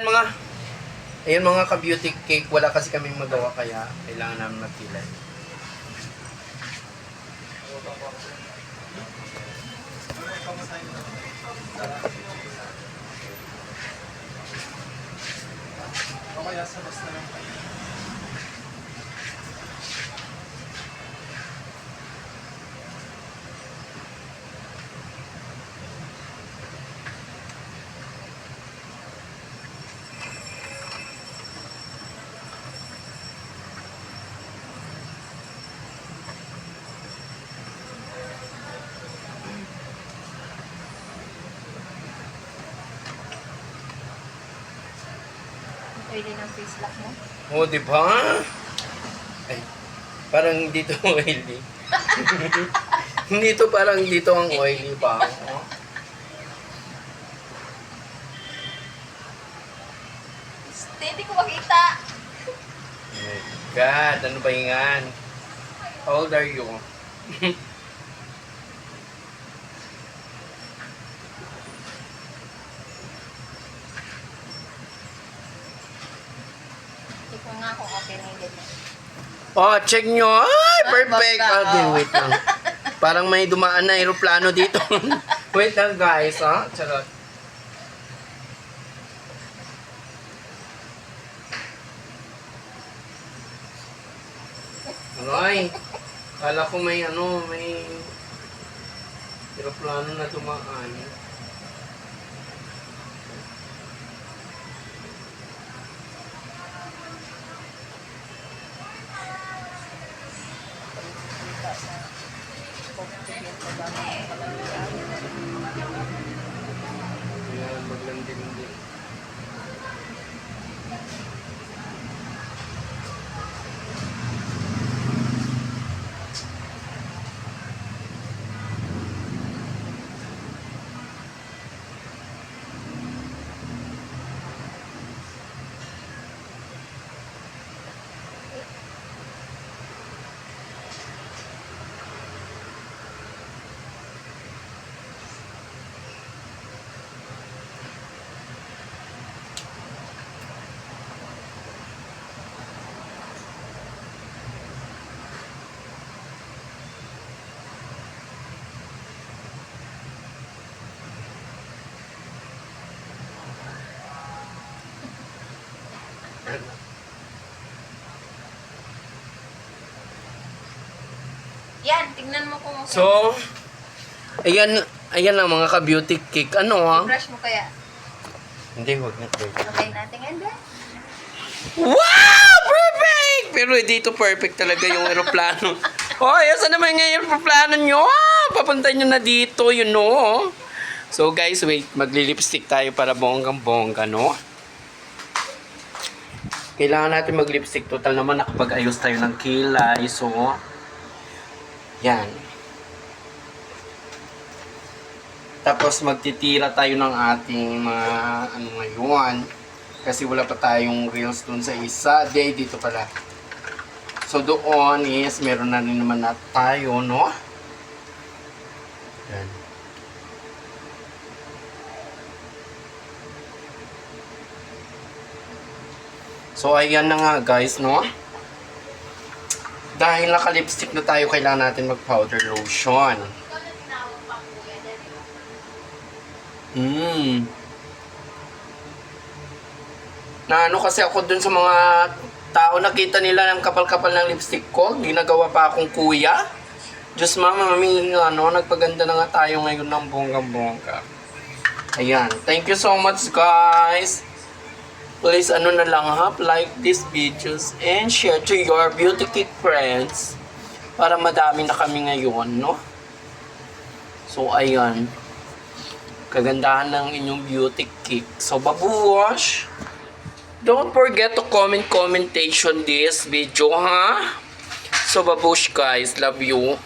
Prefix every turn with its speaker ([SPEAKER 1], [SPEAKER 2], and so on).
[SPEAKER 1] mga Ayan mga ka-beauty cake, wala kasi kaming magawa kaya kailangan namin magkilay.
[SPEAKER 2] O kaya sa basta lang kayo.
[SPEAKER 3] Pwede ng face lock mo.
[SPEAKER 1] Oh, di ba? Ay, parang dito oily. Dito parang dito ang oily pa. Oh.
[SPEAKER 3] Hindi ko makita.
[SPEAKER 1] Oh my God, ano ba yan? How old are you?
[SPEAKER 3] Check ko nga kung okay na yung ganyan.
[SPEAKER 1] Oh, check nyo. Ay, perfect. Okay, wait lang. Parang may dumaan na aeroplano dito. Wait lang guys, ha? Charot. Aray, kala ko may may aeroplano na dumaan. Ayan, maglandi-landi.
[SPEAKER 3] Yan, tignan mo kung okay.
[SPEAKER 1] So, ayan lang mga ka-beauty cake. Ano ha?
[SPEAKER 3] brush mo kaya.
[SPEAKER 1] Hindi, wag na.
[SPEAKER 3] Okay natin and then.
[SPEAKER 1] Wow! Perfect! Pero dito perfect talaga yung aeroplano. Oh, saan naman yung aeroplano nyo? Papunta nyo na dito, you know. So guys, wait. Magli-lipstick tayo para bonggang-bongga, no? Kailangan natin mag-lipstick. Total naman nakapag-ayos tayo ng kilay. So, yan. Tapos magtitira tayo ng ating mga ngayon. Kasi wala pa tayong reels dun sa isa. Dito pala. So doon is meron na rin naman na tayo, no? Yan. So ayan na nga guys, no? Dahil naka-lipstick na tayo, kailangan natin mag-powder lotion. Na ano kasi ako dun sa mga tao, nakita nila ng kapal-kapal ng lipstick ko, ginagawa pa akong kuya. Diyos mama, mami, nagpaganda na nga tayo ngayon ng bonggang-bongga. Ayan, thank you so much guys. Please na lang ha, like these videos and share to your beauty cake friends para madami na kami ngayon, no? So ayan, kagandahan ng inyong beauty cake. So babuwash. Don't forget to commentation this video, ha? So babush guys, love you.